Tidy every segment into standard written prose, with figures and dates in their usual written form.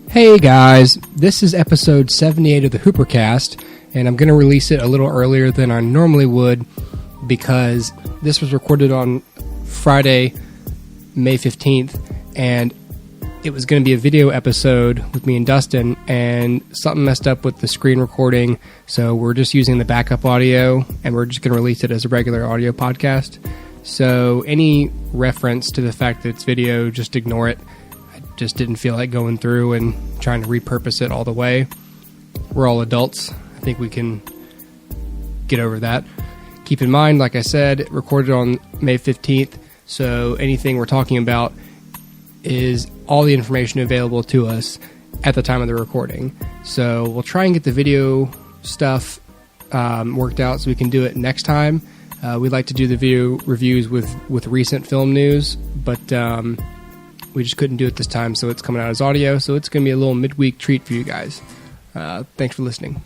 Hey guys, this is episode 78 of the HooperCast, and I'm going to release it a little earlier than I normally would because this was recorded on Friday, May 15th, and it was going to be a video episode with me and Dustin, and something messed up with the screen recording, so we're just using the backup audio, and we're just going to release it as a regular audio podcast. So any reference to the fact that it's video, just ignore it. Just didn't feel like going through and trying to repurpose it all the way. We're all adults. I think we can get over that. Keep in mind, like I said, recorded on May 15th, so anything we're talking about is all the information available to us at the time of the recording. So we'll try and get the video stuff worked out so we can do it next time. We'd like to do the video reviews with recent film news, but we just couldn't do it this time, so it's coming out as audio, so it's going to be a little midweek treat for you guys. Thanks for listening.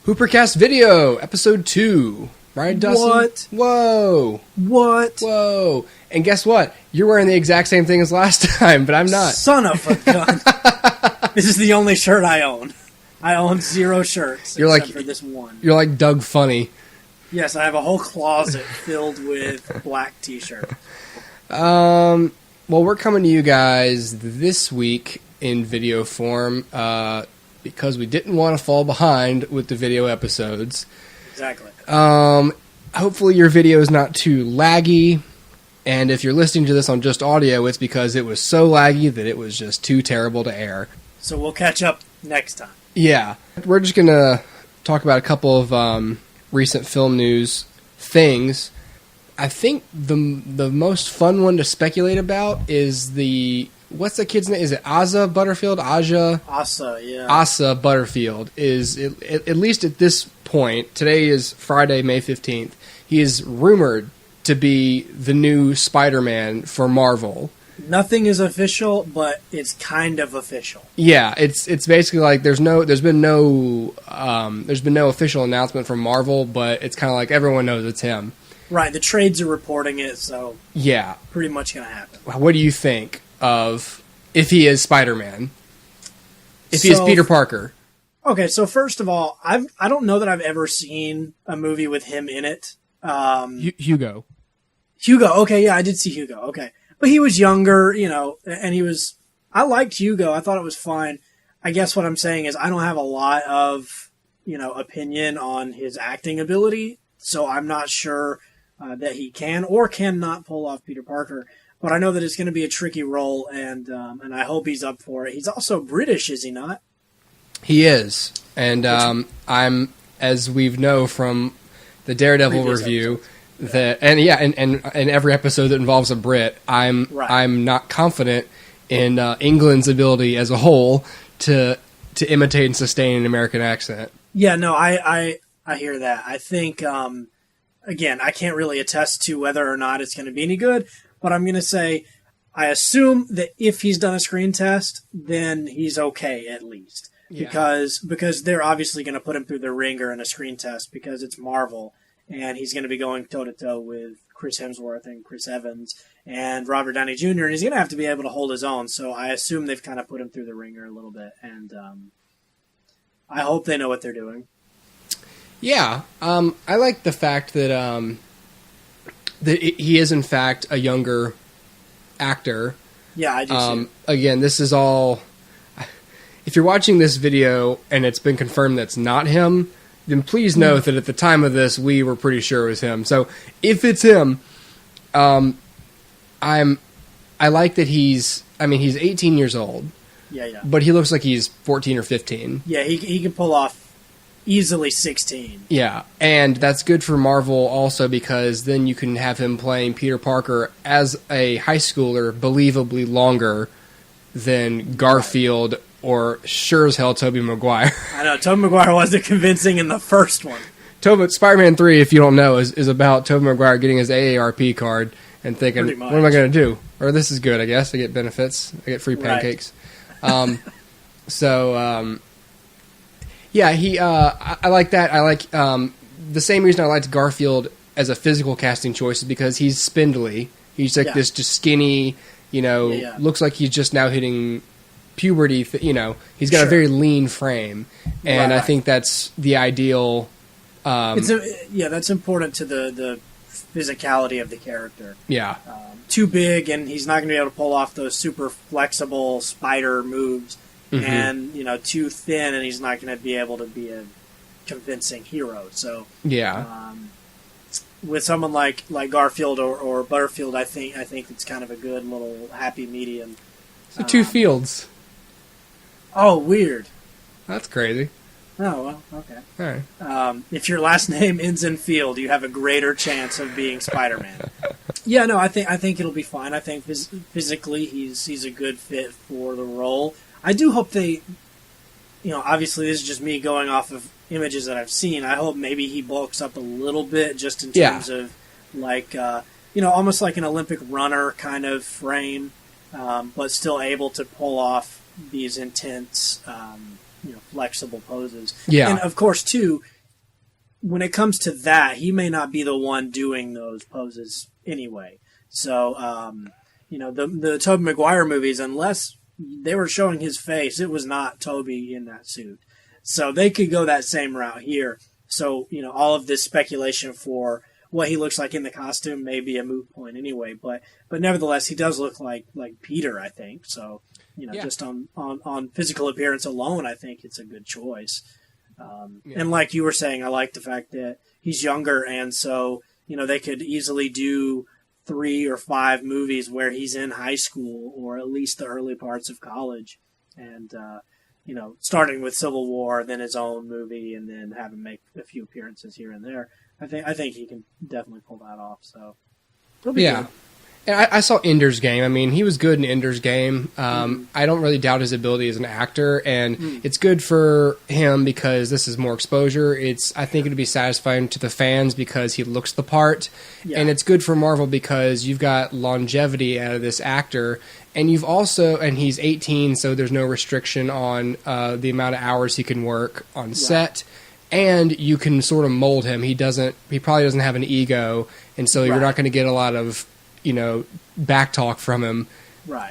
HooperCast video, episode 2. Right, Dustin? What? Whoa. What? Whoa. And guess what? You're wearing the exact same thing as last time, but I'm not. Son of a gun. This is the only shirt I own. I own 0 shirts except for this one. You're like Doug Funny. Yes, I have a whole closet filled with black t-shirts. Well, we're coming to you guys this week in video form, because we didn't want to fall behind with the video episodes. Exactly. Hopefully your video is not too laggy, and if you're listening to this on just audio, it's because it was so laggy that it was just too terrible to air. So we'll catch up next time. Yeah. We're just going to talk about a couple of recent film news things. I think the most fun one to speculate about is what's the kid's name? Is it Asa Butterfield? Asa, yeah. Asa Butterfield is, at least at this point, today is Friday, May 15th, he is rumored to be the new SpiderMan for Marvel. Nothing is official, but it's kind of official. Yeah, it's basically like there's been no official announcement from Marvel, but it's kind of like everyone knows it's him. Right, the trades are reporting it, so yeah, pretty much going to happen. What do you think of if he is Spider-Man? If he is Peter Parker? Okay, so first of all, I don't know that I've ever seen a movie with him in it. Hugo. Hugo, okay, yeah, I did see Hugo, okay. But he was younger, and I liked Hugo, I thought it was fine. I guess what I'm saying is I don't have a lot of, opinion on his acting ability, so I'm not sure that he can or cannot pull off Peter Parker. But I know that it's going to be a tricky role, and I hope he's up for it. He's also British, is he not? He is, and I'm, as we know from the Daredevil review, and every episode that involves a Brit, I'm not confident in England's ability as a whole to imitate and sustain an American accent. Yeah, no, I hear that. I think, again, I can't really attest to whether or not it's going to be any good. But I'm going to say, I assume that if he's done a screen test, then he's okay at least. Yeah. Because they're obviously going to put him through the ringer in a screen test because it's Marvel. And he's going to be going toe-to-toe with Chris Hemsworth and Chris Evans and Robert Downey Jr. And he's going to have to be able to hold his own. So I assume they've kind of put him through the ringer a little bit. And I hope they know what they're doing. Yeah. I like the fact that he is, in fact, a younger actor. Yeah, I do see. Again, this is all... If you're watching this video and it's been confirmed that's not him, then please note that at the time of this, we were pretty sure it was him. So, if it's him, I like that he's 18 years old. Yeah. But he looks like he's 14 or 15. Yeah, he can pull off easily 16. Yeah, and that's good for Marvel also because then you can have him playing Peter Parker as a high schooler believably longer than Garfield or sure as hell Tobey Maguire. I know, Tobey Maguire wasn't convincing in the first one. Spider-Man 3, if you don't know, is about Tobey Maguire getting his AARP card and thinking, what am I going to do? Or this is good, I guess. I get benefits. I get free pancakes. Right. I like that. I like the same reason I liked Garfield as a physical casting choice is because he's spindly. He's like this just skinny, looks like he's just now hitting puberty. He's got a very lean frame. And I think that's the ideal... that's important to the physicality of the character. Yeah. Too big, and he's not going to be able to pull off those super flexible spider moves. Mm-hmm. And, too thin, and he's not going to be able to be a convincing hero. So, with someone like Garfield or Butterfield, I think it's kind of a good little happy medium. So 2 Fields. Oh, weird. That's crazy. Oh, well, okay. All right. If your last name ends in Field, you have a greater chance of being Spider-Man. Yeah, no, I think it'll be fine. I think physically he's a good fit for the role. I do hope they, obviously this is just me going off of images that I've seen. I hope maybe he bulks up a little bit just in terms of like, almost like an Olympic runner kind of frame, but still able to pull off these intense, flexible poses. Yeah. And of course, too, when it comes to that, he may not be the one doing those poses anyway. So, the Tobey Maguire movies, unless they were showing his face, it was not Tobey in that suit. So they could go that same route here. So, all of this speculation for what he looks like in the costume may be a moot point anyway. But nevertheless, he does look like Peter, I think. So, just on physical appearance alone, I think it's a good choice. And like you were saying, I like the fact that he's younger, and so, they could easily do 3 or 5 movies where he's in high school or at least the early parts of college, and starting with Civil War, then his own movie, and then have him make a few appearances here and there. I think he can definitely pull that off. So it'll be good. And I saw Ender's Game. I mean, he was good in Ender's Game. I don't really doubt his ability as an actor, and it's good for him because this is more exposure. I think it'd be satisfying to the fans because he looks the part, and it's good for Marvel because you've got longevity out of this actor, and and he's 18, so there's no restriction on the amount of hours he can work on set. And you can sort of mold him. He probably doesn't have an ego, and so you're not going to get a lot of back talk from him,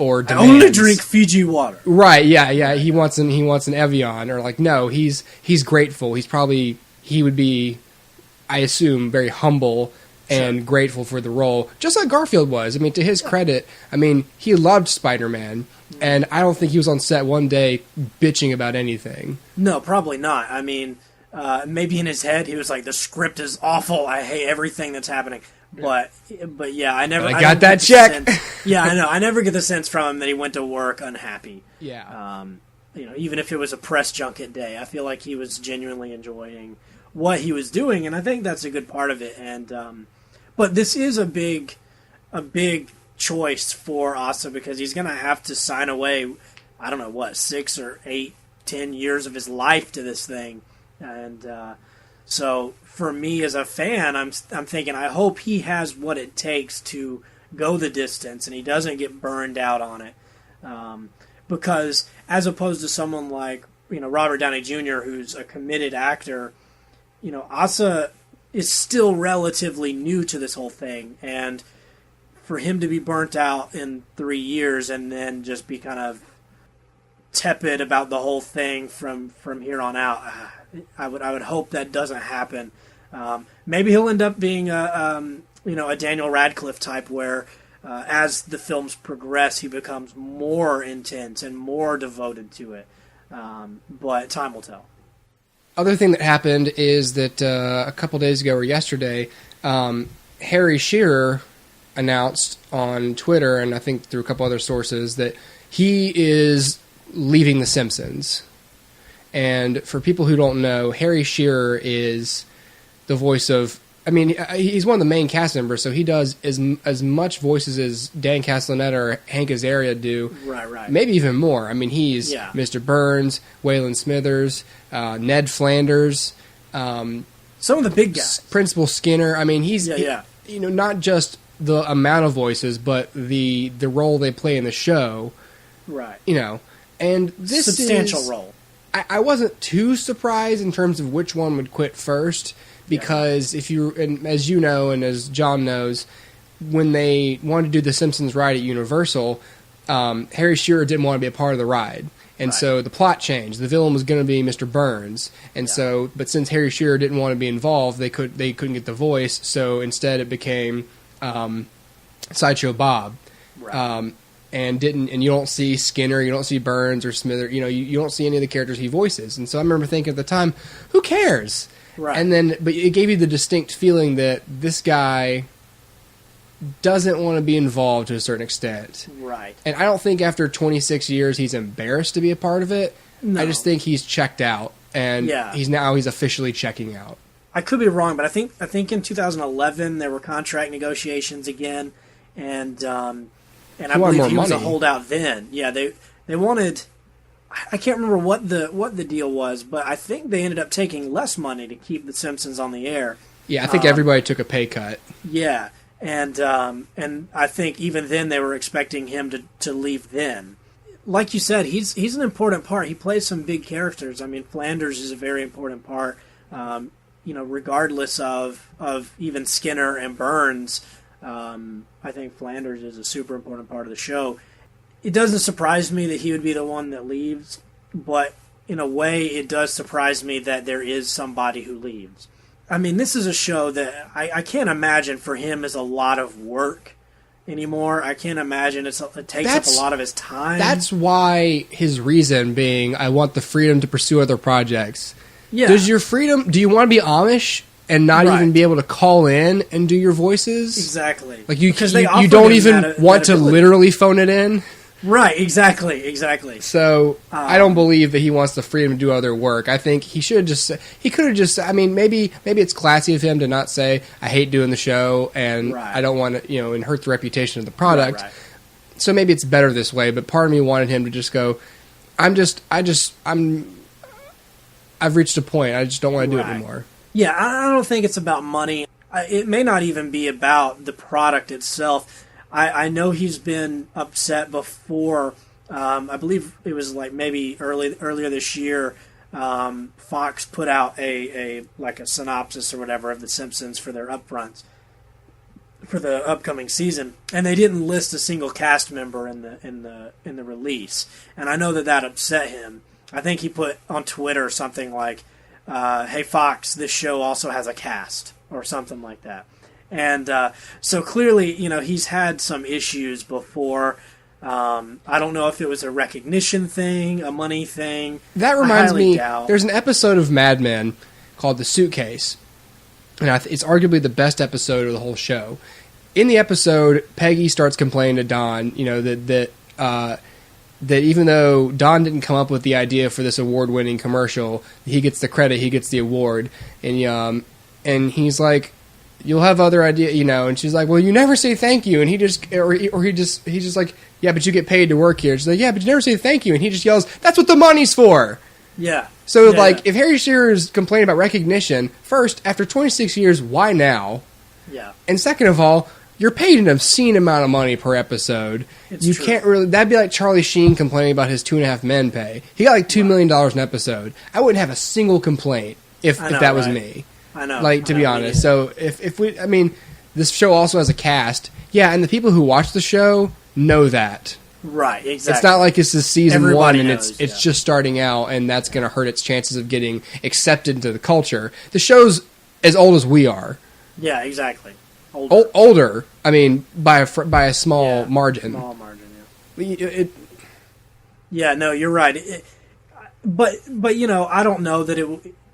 or demands. I only drink Fiji water. Right? Yeah. He wants an Evian, or like no. He's grateful. He would be, I assume, very humble and grateful for the role, just like Garfield was. I mean, to his credit, he loved Spider-Man, and I don't think he was on set one day bitching about anything. No, probably not. Maybe in his head he was like, "The script is awful. I hate everything that's happening." But yeah, I got that check. Yeah, I know. I never get the sense from him that he went to work unhappy. Yeah. Even if it was a press junket day, I feel like he was genuinely enjoying what he was doing, and I think that's a good part of it. And but this is a big choice for Asa because he's going to have to sign away, I don't know 6 or 8, 10 years of his life to this thing, and so. For me as a fan, I'm thinking I hope he has what it takes to go the distance and he doesn't get burned out on it. Because as opposed to someone like Robert Downey Jr., who's a committed actor, Asa is still relatively new to this whole thing, and for him to be burnt out in 3 years and then just be kind of tepid about the whole thing from here on out, I would hope that doesn't happen. Maybe he'll end up being a Daniel Radcliffe type where as the films progress he becomes more intense and more devoted to it. But time will tell. Other thing that happened is that a couple days ago or yesterday, Harry Shearer announced on Twitter, and I think through a couple other sources, that he is leaving The Simpsons. And for people who don't know, Harry Shearer is the voice of... he's one of the main cast members, so he does as much voices as Dan Castellaneta or Hank Azaria do. Right. Maybe even more. He's Mr. Burns, Waylon Smithers, Ned Flanders. Some of the big guys. Principal Skinner. I mean, he's Yeah. Not just the amount of voices, but the role they play in the show. Right. And this substantial role. I wasn't too surprised in terms of which one would quit first, because and as you know, and as John knows, when they wanted to do the Simpsons ride at Universal, Harry Shearer didn't want to be a part of the ride. And so the plot changed. The villain was going to be Mr. Burns. And but since Harry Shearer didn't want to be involved, they couldn't get the voice. So instead it became Sideshow Bob. Right. And you don't see Skinner, you don't see Burns or Smither, you don't see any of the characters he voices. And so I remember thinking at the time, who cares? Right. And then, but it gave you the distinct feeling that this guy doesn't want to be involved to a certain extent. Right. And I don't think after 26 years he's embarrassed to be a part of it. No. I just think he's checked out, and he's officially checking out. I could be wrong, but I think in 2011 there were contract negotiations again, and I believe he was a holdout then. Yeah, they wanted. I can't remember what the deal was, but I think they ended up taking less money to keep The Simpsons on the air. Yeah, I think everybody took a pay cut. Yeah, and I think even then they were expecting him to leave then. Like you said, he's an important part. He plays some big characters. I mean, Flanders is a very important part. Regardless of even Skinner and Burns. I think Flanders is a super important part of the show. It doesn't surprise me that he would be the one that leaves, but in a way it does surprise me that there is somebody who leaves. I mean, this is a show that I can't imagine for him is a lot of work anymore. I can't imagine it takes up a lot of his time. That's why his reason being, I want the freedom to pursue other projects. Yeah. Do you want to be Amish and not even be able to call in and do your voices? Exactly. Like you don't even want to literally phone it in? Right, exactly. So I don't believe that he wants the freedom to do other work. I think he could have just, I mean, maybe it's classy of him to not say, I hate doing the show and I don't want to, and hurt the reputation of the product. Right. So maybe it's better this way, but part of me wanted him to just go, I've reached a point. I just don't want to do it anymore. Yeah, I don't think it's about money. It may not even be about the product itself. I know he's been upset before. I believe it was like maybe earlier this year. Fox put out a synopsis or whatever of The Simpsons for their upfronts for the upcoming season, and they didn't list a single cast member in the release. And I know that upset him. I think he put on Twitter something like, "Hey Fox, this show also has a cast," or something like that. And so clearly, he's had some issues before. I don't know if it was a recognition thing, a money thing. That reminds me, there's an episode of Mad Men called The Suitcase. And it's arguably the best episode of the whole show. In the episode, Peggy starts complaining to Don, that even though Don didn't come up with the idea for this award-winning commercial, he gets the credit, he gets the award. And he's like, you'll have other ideas, and she's like, well, you never say thank you. And he's just like, yeah, but you get paid to work here. She's like, yeah, but you never say thank you. And he just yells, that's what the money's for. Yeah. So if Harry Shearer is complaining about recognition, first, after 26 years, why now? Yeah. And second of all, you're paid an obscene amount of money per episode. You can't really, that'd be like Charlie Sheen complaining about his 2.5 Men pay. He got like $2 million an episode. I wouldn't have a single complaint if that was me. I know. To be honest. So if this show also has a cast. Yeah, and the people who watch the show know that. Right, exactly. It's not like this is season Everybody 1 and knows, it's just starting out, and that's going to hurt its chances of getting accepted into the culture. The show's as old as we are. Yeah, exactly. Older. I mean, by a small margin. Small margin. Yeah. Yeah. No, you're right. But I don't know that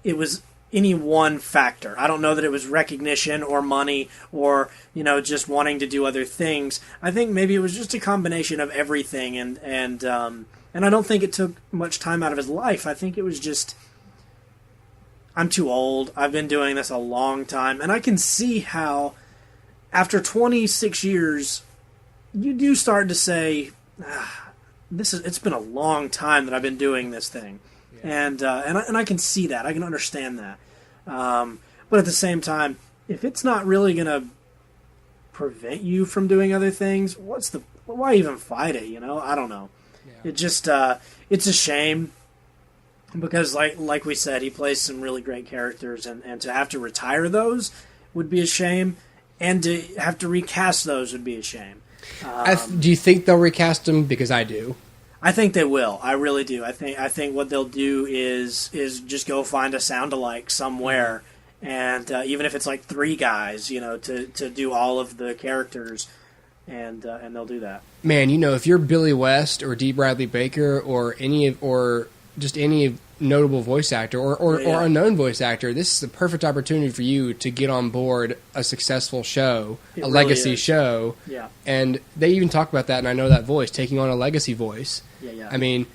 it was any one factor. I don't know that it was recognition or money or just wanting to do other things. I think maybe it was just a combination of everything, and I don't think it took much time out of his life. I think it was just, I'm too old. I've been doing this a long time, and I can see how after 26 years you do start to say, it's been a long time that I've been doing this thing. Yeah. And I can see that. I can understand that. But at the same time, if it's not really going to prevent you from doing other things, why even fight it? I don't know. Yeah. It just it's a shame because like we said, he plays some really great characters, and to have to retire those would be a shame, and to have to recast those would be a shame. Do you think they'll recast him? Because I do. I think they will. I really do. I think what they'll do is just go find a sound-alike somewhere, and even if it's like 3 guys, to do all of the characters, and they'll do that. Man, if you're Billy West or D. Bradley Baker or any notable voice actor or unknown voice actor, this is the perfect opportunity for you to get on board a successful show, legacy show. Yeah. And they even talk about that, and I know that voice, taking on a legacy voice. Yeah. I mean,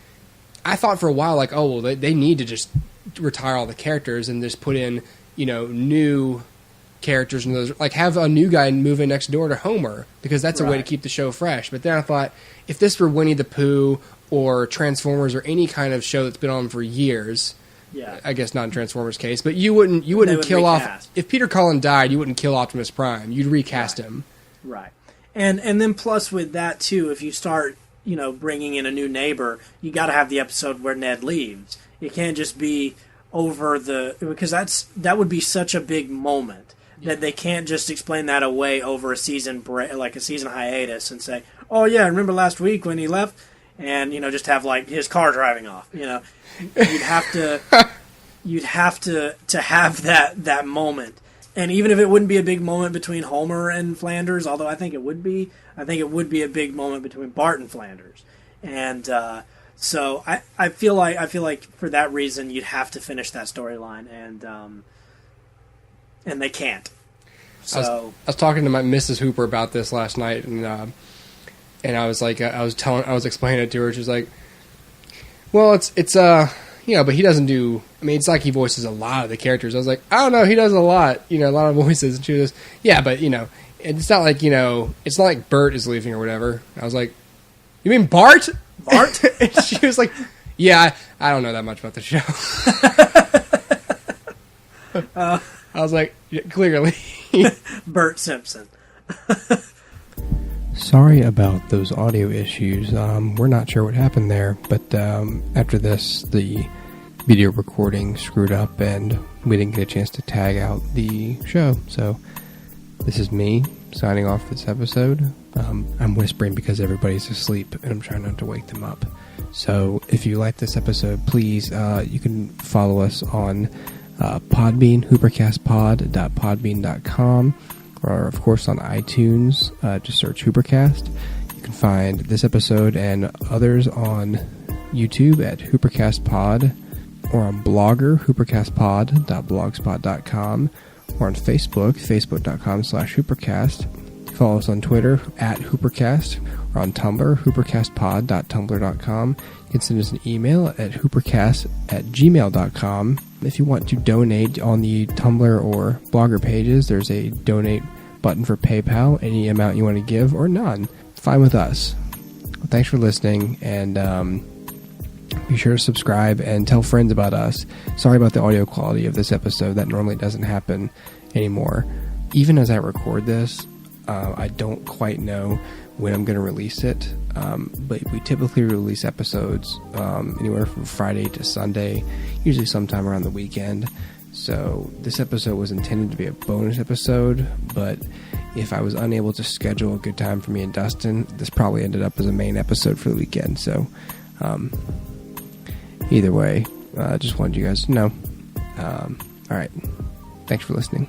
I thought for a while, like, oh, well, they need to just retire all the characters and just put in, new characters and those, like, have a new guy move in next door to Homer, because that's a way to keep the show fresh. But then I thought, if this were Winnie the Pooh or Transformers or any kind of show that's been on for years, I guess not in Transformers' case, but you wouldn't kill off, if Peter Cullen died, you wouldn't kill Optimus Prime. You'd recast him. Right. And then plus with that too, if you start, bringing in a new neighbor, you got to have the episode where Ned leaves. It can't just be over because that would be such a big moment that they can't just explain that away over a season break, like a season hiatus, and say, oh yeah, remember last week when he left? And just have like his car driving off. You'd have to have that moment. And even if it wouldn't be a big moment between Homer and Flanders, although I think it would be a big moment between Bart and Flanders. And so I feel like for that reason you'd have to finish that storyline, and they can't. So I was talking to my Mrs. Hooper about this last night, and I was like, I was explaining it to her. She was like, well, it's but he doesn't do. I mean, it's like he voices a lot of the characters. I was like, I don't know, he does a lot, a lot of voices. And she was, yeah, but it's not like it's not like Bert is leaving or whatever. I was like, you mean Bart? Bart? And she was like, yeah, I don't know that much about the show. I was like, yeah, clearly, Bert Simpson. Sorry about those audio issues. We're not sure what happened there, but after this, the video recording screwed up and we didn't get a chance to tag out the show. So this is me signing off this episode. I'm whispering because everybody's asleep and I'm trying not to wake them up. So if you like this episode, please, you can follow us on Podbean, HooperCastPod.podbean.com. or, of course, on iTunes. Just search HooperCast. You can find this episode and others on YouTube at HooperCastPod, or on Blogger, HooperCastPod.blogspot.com, or on Facebook, Facebook.com/HooperCast. Follow us on Twitter at HooperCast, or on Tumblr, HooperCastPod.tumblr.com. You can send us an email at HooperCast@gmail.com. If you want to donate on the Tumblr or Blogger pages, there's a donate button for PayPal. Any amount you want to give, or none. Fine with us. Well, thanks for listening, and be sure to subscribe and tell friends about us. Sorry about the audio quality of this episode. That normally doesn't happen anymore. Even as I record this, I don't quite know when I'm going to release it, but we typically release episodes anywhere from Friday to Sunday, usually sometime around the weekend. So this episode was intended to be a bonus episode, but if I was unable to schedule a good time for me and Dustin, this probably ended up as a main episode for the weekend. So either way, I just wanted you guys to know. All right. Thanks for listening.